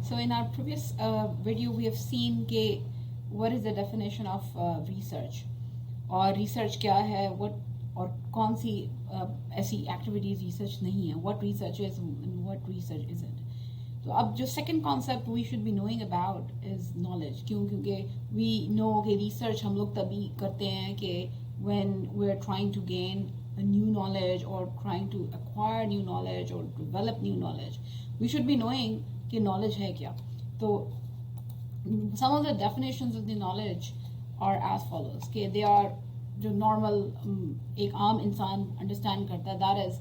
So in our previous video, we have seen what is the definition of research, और research क्या है, what और कौन सी ऐसी activities research नहीं है, what research is and what research isn't. तो अब जो second concept we should be knowing about is knowledge. क्योंकि we know कि research हम लोग तभी करते हैं कि when we're trying to gain a new knowledge or trying to acquire new knowledge or develop new knowledge. We should be knowing कि knowledge है क्या. तो some of the definitions of the knowledge are as follows कि they are जो normal एक आम इंसान understand करता है, that is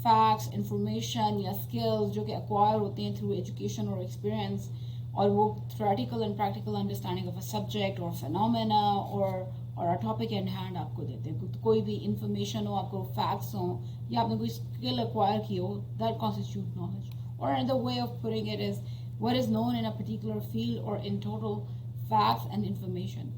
facts, information या skills जो कि acquire होते हैं through education or experience, और वो theoretical and practical understanding of a subject or phenomena or a topic in hand आपको देते हैं. कोई भी information हो, आपको facts हो या आपने कोई skill acquire की हो, that constitutes knowledge. Or another way of putting it is what is known in a particular field or in total facts and information.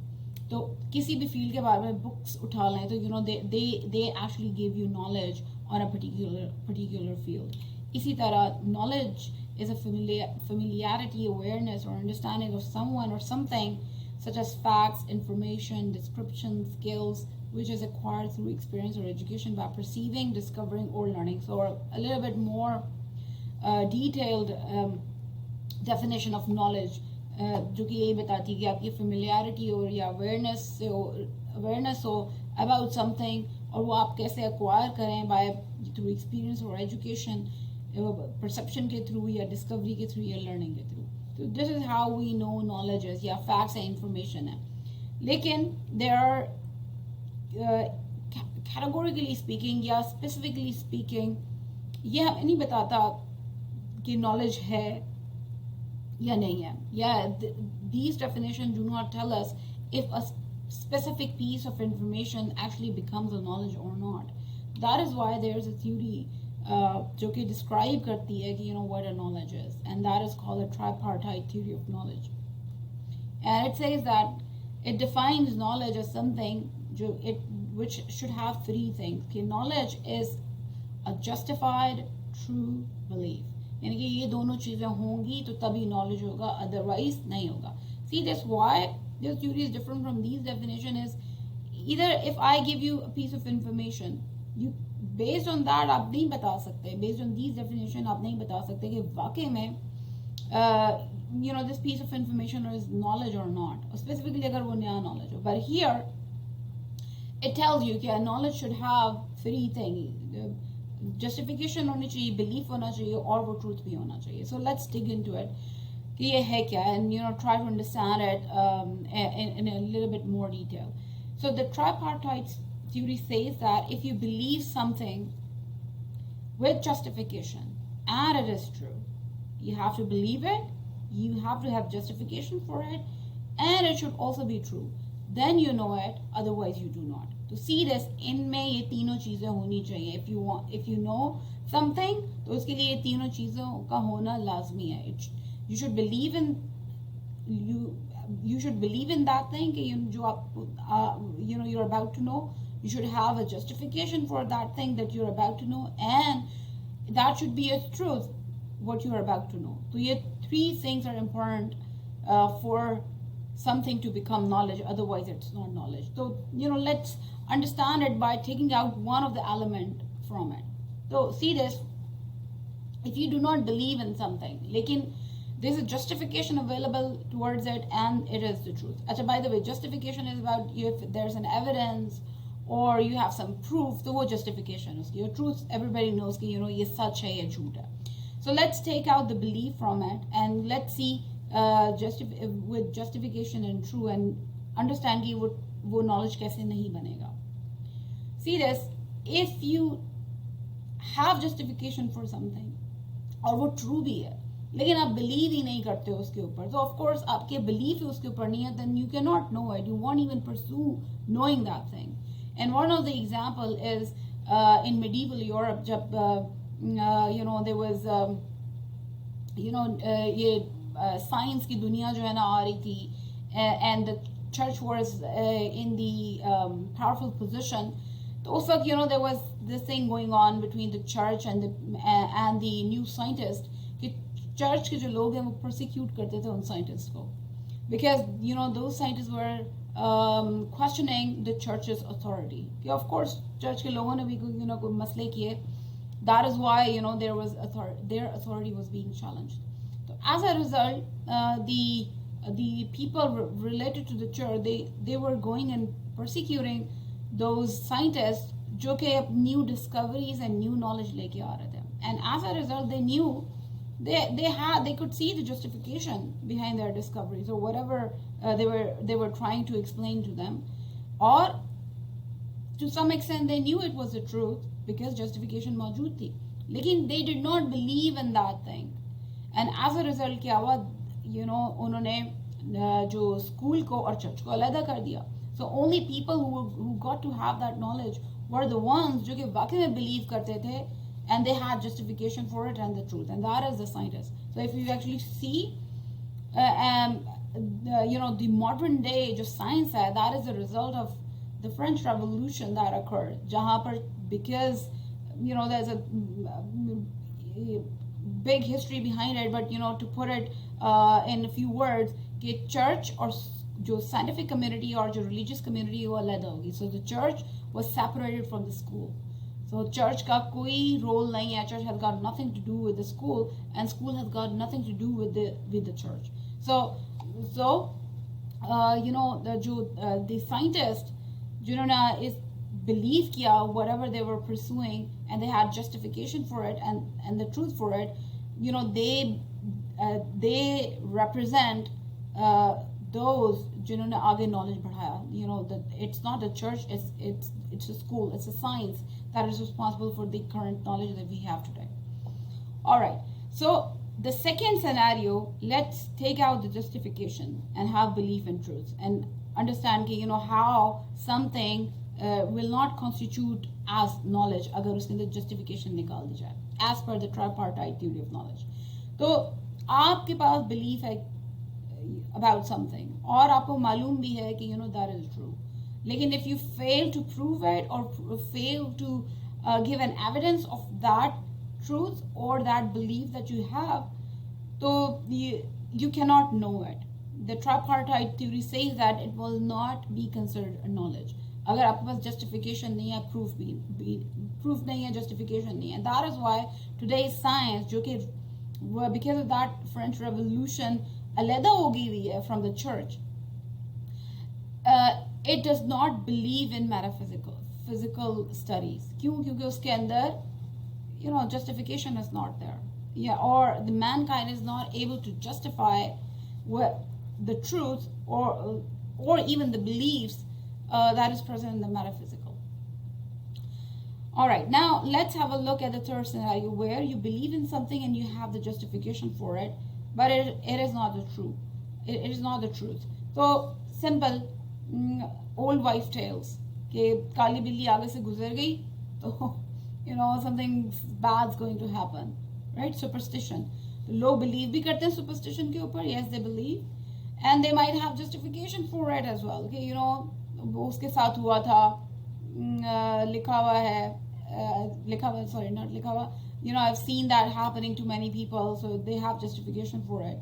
तो किसी भी field के बारे में books उठा लें तो they actually give you knowledge on a particular field. इसी तरह knowledge is a familiarity, awareness, or understanding of someone or something, such as facts, information, description, skills, which is acquired through experience or education by perceiving, discovering, or learning. So a little bit more detailed definition of knowledge जो कि यही बताती है कि आपकी familiarity हो या awareness हो about something, और वो आप कैसे acquire करें by through experience or education, perception के through या discovery के through या learning के through. So this is how we know knowledge is, या facts and information है. लेकिन there are categorically speaking या specifically speaking ये हमें नहीं बताता कि knowledge है या नहीं है. These definitions do not tell us if a specific piece of information actually becomes a knowledge or not. That is why there is a theory जो कि describe करती है कि what a knowledge is, and that is called a tripartite theory of knowledge. And it says that it defines knowledge as something which should have three things. कि knowledge is a justified true belief. यानी कि ये दोनों चीजें होंगी तो तभी knowledge होगा, otherwise नहीं होगा. See, that's why this theory is different from these definition is either if I give you a piece of information, you based on that आप नहीं बता सकते, based on these definition आप नहीं बता सकते कि वाकई में this piece of information is knowledge or not, or specifically अगर वो नया knowledge हो. But here it tells you कि knowledge should have three things. Justification होनी चाहिए, belief होना चाहिए, और वो truth भी होना चाहिए. So let's dig into it कि ये है क्या, and try to understand it in a little bit more detail. So the tripartite theory says that if you believe something with justification and it is true, you have to believe it, you have to have justification for it, and it should also be true. Then you know it, otherwise you do not. To see this, इनमें ये तीनों चीजें होनी चाहिए. If you know something, तो उसके लिए ये तीनों चीजों का होना लाजमी है. You should believe in that thing कि जो आप you're about to know. You should have a justification for that thing that you're about to know, and that should be a truth what you're about to know. So ये three things are important for something to become knowledge, otherwise it's not knowledge. So let's understand it by taking out one of the element from it. So see this, if you do not believe in something, lekin there's a justification available towards it and it is the truth. Achha, by the way, justification is about if there's an evidence or you have some proof, so wo justification is. Your truth, everybody knows कि ye sach hai ya jhoot hai. So let's take out the belief from it and let's see with justification and true and understand कि वो knowledge कैसे नहीं बनेगा. See this, if you have justification for something और वो true भी है लेकिन आप believe ही नहीं करते हो उसके ऊपर, so of course आपके belief ही उसके ऊपर नहीं है, then you cannot know it, you won't even pursue knowing that thing. And one of the example is in medieval Europe जब there was ये science की दुनिया जो है ना आ रही थी, and the church was in the powerful position. तो उस वक्त there was this thing going on between the church and the new scientist कि चर्च के जो लोग हैं वो प्रोसिक्यूट करते थे उन साइंटिस्ट को, because those scientists were questioning the church's authority. कि of course church के लोगों ने भी कोई मसले किए, that is why their authority was being challenged. So as a result, the people related to the church, they were going and persecuting those scientists जो कि new discoveries and new knowledge लेके आ रहे थे, and as a result they knew they could see the justification behind their discoveries or whatever they were trying to explain to them, or to some extent they knew it was the truth because justification मौजूद थी, लेकिन they did not believe in that thing, and as a result क्या हुआ, उन्होंने जो school को और church को अलग कर दिया. So only people who got to have that knowledge were the ones जो कि वाकई में believe करते थे, and they had justification for it and the truth, and that is the scientist. So if you actually see the modern day जो science है, that is the result of the French Revolution that occurred, जहाँ पर because there's a big history behind it, but to put it in a few words, कि church और जो scientific community और जो religious community वो अलग होगी. So the church was separated from the school. So church का कोई role नहीं है. Church has got nothing to do with the school, and school has got nothing to do with the church. So the scientists जिन्होंने is believe किया whatever they were pursuing, and they had justification for it and the truth for it, they represent those जिन्होंने आगे knowledge बढ़ाया. That it's not a church, it's a school, it's a science that is responsible for the current knowledge that we have today. All right, so the second scenario, let's take out the justification and have belief in truth and understand how something will not constitute as knowledge अगर उसके अंदर justification निकाल दी जाए as per the tripartite theory of knowledge. तो आपके पास belief है about something और आपको मालूम भी है कि that is true, लेकिन if you fail to prove it or fail to give an evidence of that truth or that belief that you have, so you cannot know it. The tripartite theory says that it will not be considered a knowledge अगर आपके पास justification नहीं है, proof नहीं है, justification नहीं है. And that is why today's science जो कि because of that French Revolution अलग हो गई हुई है from the church, it does not believe in physical studies. क्यों? क्योंकि उसके अंदर justification is not there, or the mankind is not able to justify the truth or even the beliefs that is present in the metaphysical. All right, now let's have a look at the third scenario where you believe in something and you have the justification for it, but it is not the truth. It is not the truth. So simple, old wife tales. कि काली बिल्ली आगे से गुजर गई तो something bad's going to happen, right? Superstition. लोग believe भी करते हैं superstition के ऊपर. Yes, they believe, and they might have justification for it as well. कि वो उसके साथ हुआ था, लिखा हुआ है, sorry, not लिखा हुआ. I've seen that happening to many people, so they have justification for it.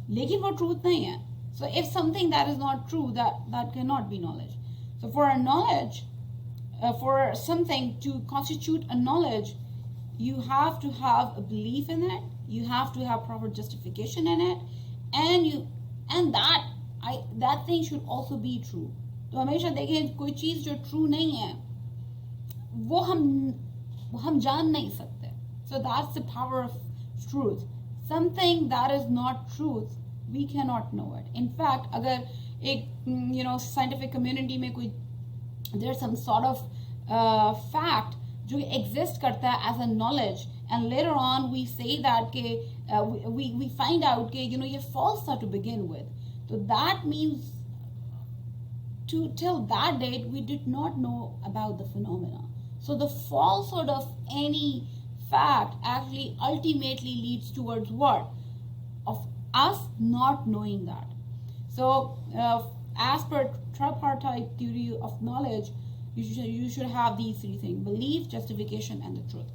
लेकिन वो truth नहीं है. So if something that is not true, that cannot be knowledge. So for a knowledge, for something to constitute a knowledge, you have to have a belief in it, you have to have proper justification in it, and that thing should also be true. तो हमेशा देखें कोई चीज़ जो true नहीं है वो हम जान नहीं सकते. So that's the power of truth. Something that is not truth, we cannot know it. In fact, अगर एक scientific community में कोई there's some sort of fact जो exist करता है as a knowledge, and later on we say that के we find out कि ये false था to begin with. So that means till that date we did not know about the phenomena. So the falsehood of any fact actually ultimately leads towards what? Of us not knowing that. So as per tripartite theory of knowledge, you should have these three things: belief, justification, and the truth.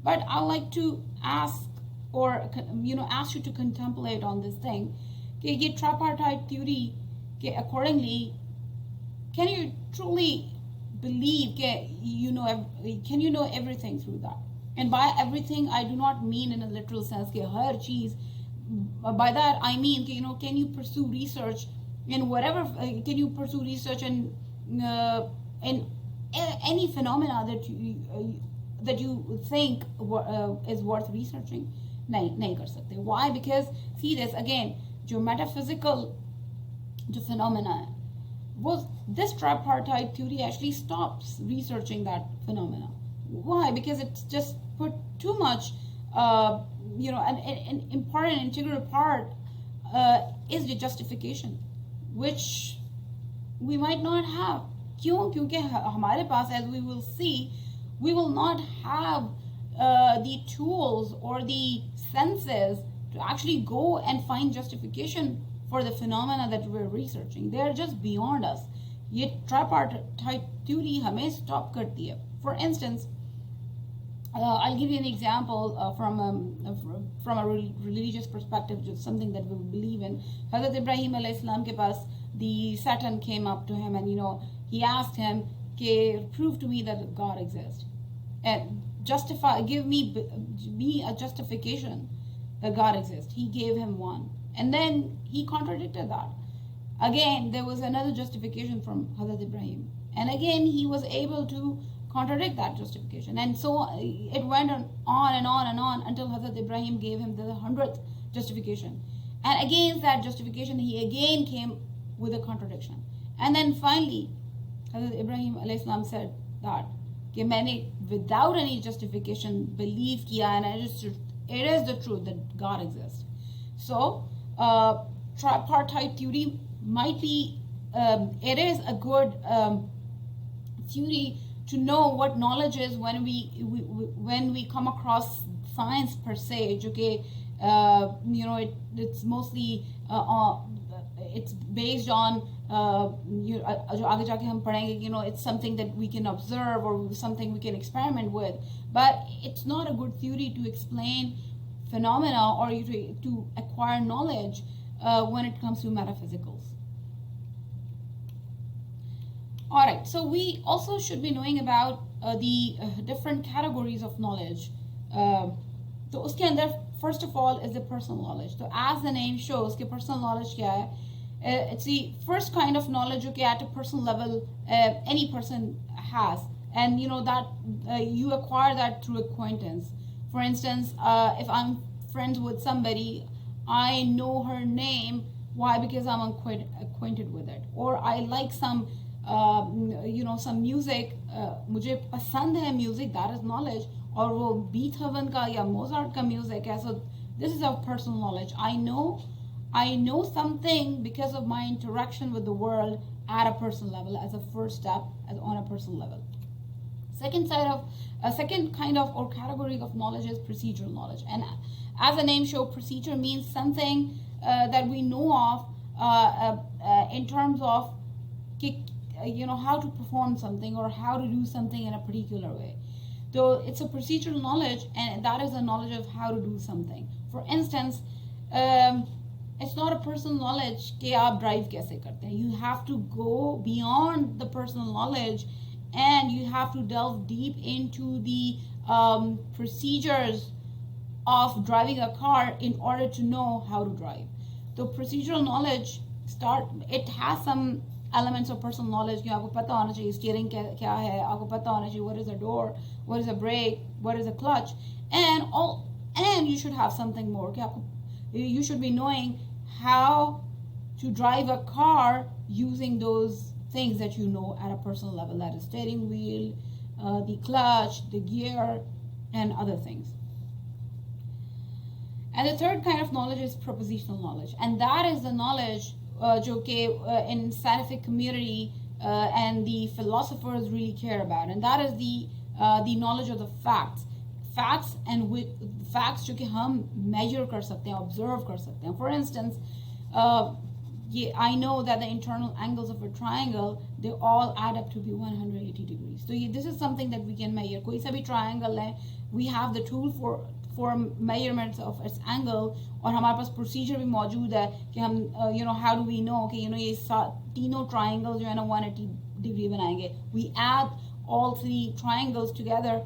But I like to ask or asked you to contemplate on this thing कि ये tripartite theory के accordingly, can you truly believe can you know everything through that? And by everything I do not mean in a literal sense कि हर चीज, by that I mean can you pursue research in whatever, can you pursue research in any phenomena that you think is worth researching? नहीं कर सकते. Why? Because see this again, जो metaphysical जो phenomena है, this tripartite theory actually stops researching that phenomena. Why? Because it's just put too much, an important integral part is the justification, which we might not have. क्यों? क्योंकि हमारे पास, as we will see, we will not have the tools or the senses to actually go and find justification for the phenomena that we're researching. They are just beyond us. ये tripartite theory हमें stop करती है. For instance, I'll give you an example from a religious perspective, just something that we believe in. Hazrat Ibrahim alayhi salam ke paas, the Satan came up to him and he asked him, prove to me that God exists, and give me a justification that God exists. He gave him one, and then he contradicted that. Again, there was another justification from Hazrat Ibrahim, and again he was able to contradict that justification, and so it went on and on and on until Hazrat Ibrahim gave him the 100th justification, and against that justification he again came with a contradiction, and then finally Hazrat Ibrahim alayhi salam said that कि मैंने without any justification believe किया, and it is the truth that God exists. So tripartite theory might be it is a good theory to know what knowledge is when we come across science per se, जो कि it's mostly it's based on जो आगे जाके हम पढ़ेंगे, it's something that we can observe or something we can experiment with, but it's not a good theory to explain phenomena or to acquire knowledge when it comes to metaphysicals. All right, so we also should be knowing about the different categories of knowledge. तो उसके अंदर first of all is the personal knowledge. So as the name shows कि personal knowledge क्या है? It's the first kind of knowledge जो कि at a personal level any person has, and that you acquire that through acquaintance. For instance, if I'm friends with somebody, I know her name. Why? Because I'm acquainted with it. Or I like some some music, मुझे पसंद है music, that is knowledge. और वो Beethoven का या Mozart का music है. So this is a personal knowledge. I know something because of my interaction with the world at a personal level, as a first step, on a personal level. Second kind of or category of knowledge is procedural knowledge, and as the name shows, procedure means something that we know of in terms of how to perform something or how to do something in a particular way. So it's a procedural knowledge, and that is the knowledge of how to do something. For instance, it's not a personal knowledge कि आप drive कैसे करते हैं. You have to go beyond the personal knowledge, and you have to delve deep into the procedures of driving a car in order to know how to drive. So procedural knowledge it has some elements of personal knowledge. कि आपको पता होना चाहिए steering क्या है, आपको पता होना चाहिए what is a door, what is a brake, what is a clutch, and you should have something more. कि you should be knowing how to drive a car using those things that you know at a personal level, that is steering wheel, the clutch, the gear, and other things. And the third kind of knowledge is propositional knowledge, and that is the knowledge जो कि in scientific community and the philosophers really care about, and that is the knowledge of the facts and with facts जो कि हम measure कर सकते हैं, observe कर सकते हैं. For instance, I know that the internal angles of a triangle, they all add up to be 180 degrees. So this is something that we can measure. कोई सा भी triangle है, we have the tool for for measurements of its angle, और हमारे पास procedure भी मौजूद है कि हम how do we know कि ये तीनों triangles जो है ना 180 degree बनाएंगे. We add all three triangles together,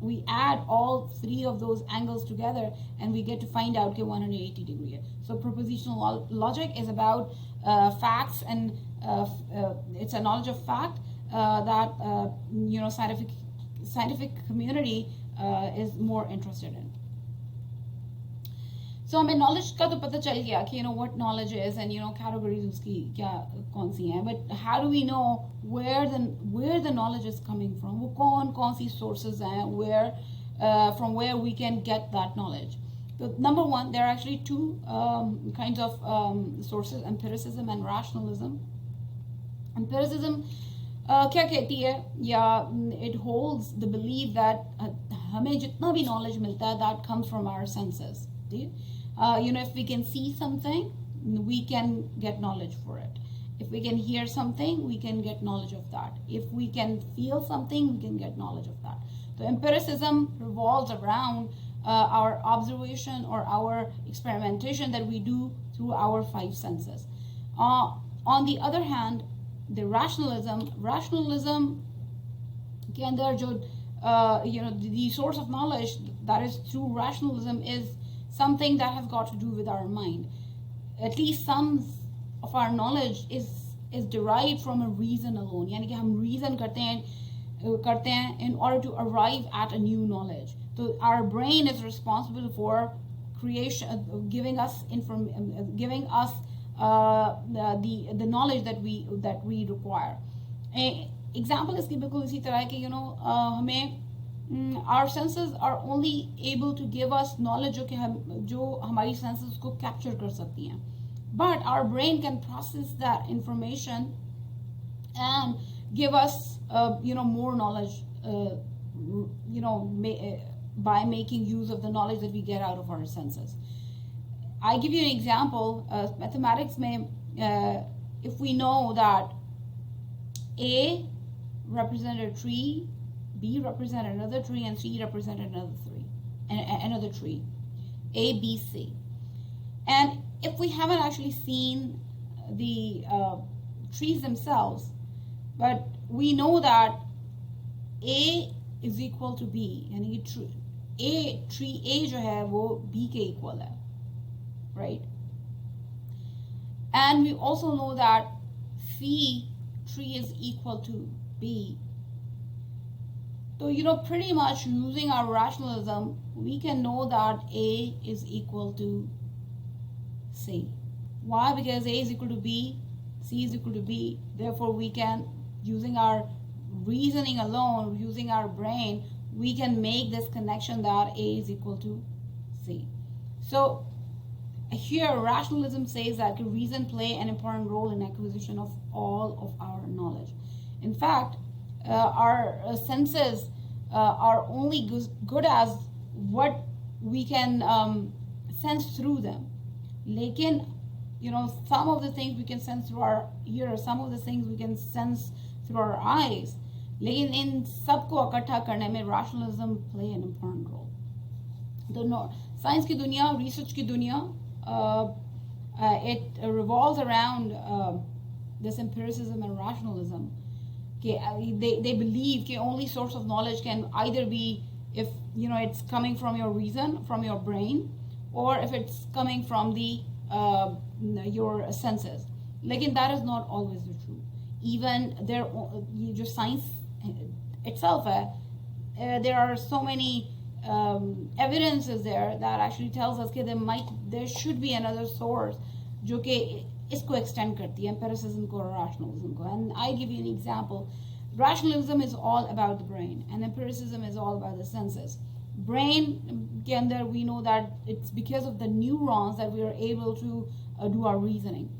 we add all three of those angles together and we get to find out कि 180 degree है. So propositional logic is about facts, and it's a knowledge of fact that scientific community is more interested in. So हमें knowledge का तो पता चल गया कि what knowledge is and categories उसकी क्या कौन सी हैं, but how do we know where the knowledge is coming from? वो कौन सी sources हैं from where we can get that knowledge? So number one, there are actually two kinds of sources: empiricism and rationalism. Empiricism क्या कहती है, या it holds the belief that हमें जितना भी knowledge मिलता है that comes from our senses. If we can see something, we can get knowledge for it. If we can hear something, we can get knowledge of that. If we can feel something, we can get knowledge of that. So empiricism revolves around our observation or our experimentation that we do through our five senses. On the other hand, the rationalism के अंदर जो the source of knowledge that is through rationalism is something that has got to do with our mind. At least some of our knowledge is derived from a reason alone. यानी कि हम reason करते हैं in order to arrive at a new knowledge. So our brain is responsible for creation, giving us the knowledge that we require. Example इसकी बिल्कुल इसी तरह है कि हमें our senses are only able to give us knowledge जो हमारी senses को capture कर सकती हैं, but our brain can process that information and give us more knowledge by making use of the knowledge that we get out of our senses. I give you an example. Mathematics में if we know that A represented a tree, B represented another tree, and C represented another tree, A, B, C. And if we haven't actually seen the trees themselves, but we know that A is equal to B, यानी कि tree A जो है वो B के equal है, right? And we also know that phi tree is equal to B. So, pretty much using our rationalism, we can know that A is equal to C. Why? Because A is equal to B, C is equal to B. Therefore, we can, using our reasoning alone, using our brain, we can make this connection that A is equal to C. So, here, rationalism says that reason play an important role in acquisition of all of our knowledge. In fact, our senses are only good as what we can sense through them. Lekin, some of the things we can sense through our ears, some of the things we can sense through our eyes. Lekin in सबको इकट्ठा करने में rationalism play an important role. The science की दुनिया, research की दुनिया, it revolves around this empiricism and rationalism. They believe that only source of knowledge can either be if it's coming from your reason, from your brain, or if it's coming from your senses. Like that is not always the truth. Even just science itself, there are so many evidences there that actually tells us that there should be another source जो कि इसको extend करती है, empiricism को और rationalism को. And I give you an example. Rationalism is all about the brain and empiricism is all about the senses. Brain के अंदर we know that it's because of the neurons that we are able to do our reasoning.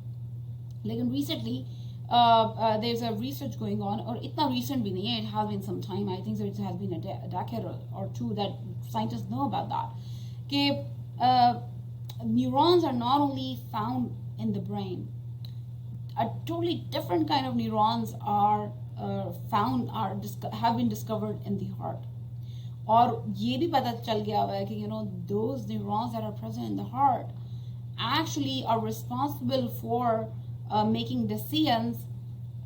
Like recently there's a research going on, or itna recent bhi nahi hai, it has been some time, I think so it has been a decade or two that scientists know about that, that neurons are not only found in the brain, a totally different kind of neurons have been discovered in the heart. और ये भी पता चल गया हुआ है कि those neurons that are present in the heart actually are responsible for making decisions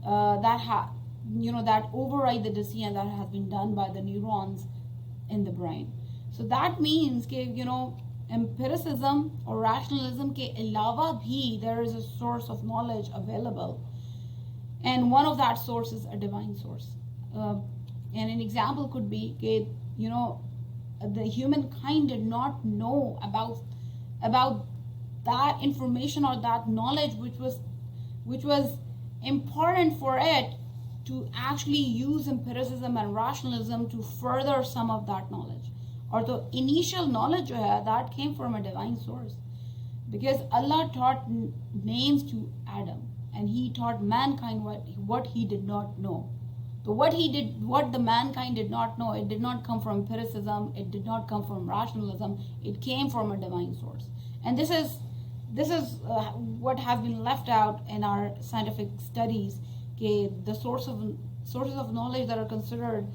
that override the decision that has been done by the neurons in the brain. So that means कि empiricism or rationalism के अलावा भी there is a source of knowledge available, and one of that source is a divine source. And an example could be the humankind did not know about that information or that knowledge which was important for it to actually use empiricism and rationalism to further some of that knowledge. Or the initial knowledge that came from a divine source, because Allah taught names to Adam and he taught mankind what he did not know. So what the mankind did not know, it did not come from empiricism, it did not come from rationalism, it came from a divine source. And this is what has been left out in our scientific studies. The sources of knowledge that are considered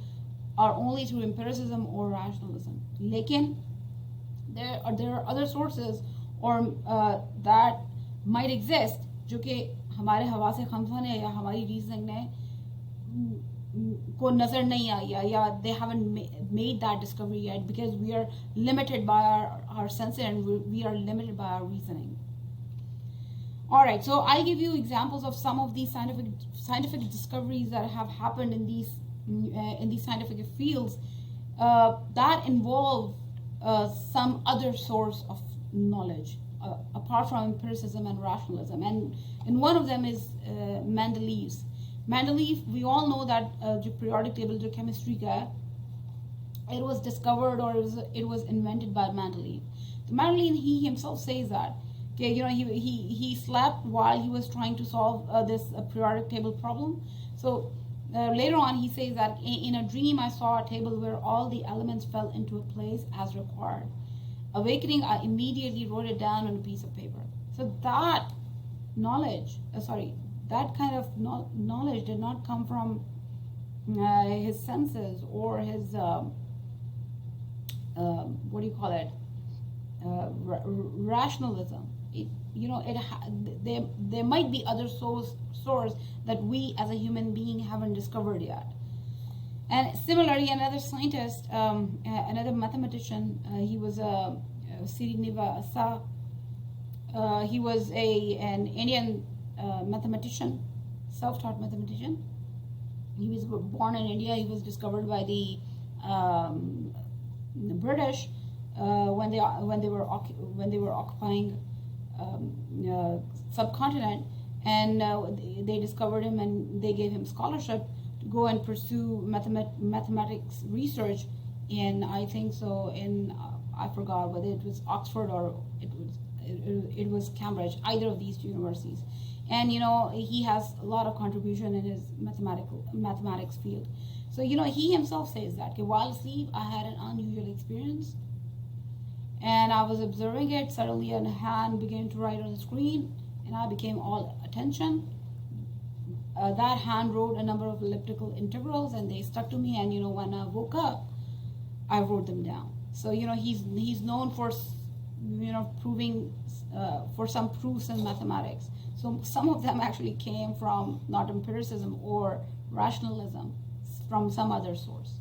are only through empiricism or rationalism. Lekin there are other sources or that might exist जो कि हमारे हवासे खमसा ने या हमारी reasoning ने को नजर नहीं आई या they haven't made that discovery yet because we are limited by our senses and we are limited by our reasoning. All right, so I'll give you examples of some of these scientific discoveries that have happened in these scientific fields that involve some other source of knowledge apart from empiricism and rationalism, and one of them is Mendeleev's. Mendeleev, we all know that the periodic table of chemistry it was discovered or it was invented by Mendeleev. So Mendeleev, he himself says that he slept while he was trying to solve this periodic table problem. So later on he says that in a dream I saw a table where all the elements fell into a place as required. Awakening, I immediately wrote it down on a piece of paper. So that knowledge, that kind of knowledge did not come from his senses or his rationalism. There might be other source that we as a human being haven't discovered yet. And similarly, another scientist, another mathematician, he was Srinivasa Sa. He was an Indian mathematician, self-taught mathematician. He was born in India. He was discovered by the British when they were occupying subcontinent, and they discovered him and they gave him scholarship to go and pursue mathematics research in, I think so, in I forgot whether it was Oxford or it was Cambridge, either of these two universities. And he has a lot of contribution in his mathematics field. So he himself says that while asleep I had an unusual experience, and I was observing it. Suddenly a hand began to write on the screen, and I became all attention. That hand wrote a number of elliptical integrals, and they stuck to me. And when I woke up, I wrote them down. So he's known for proving for some proofs in mathematics. So some of them actually came from not empiricism or rationalism, from some other source.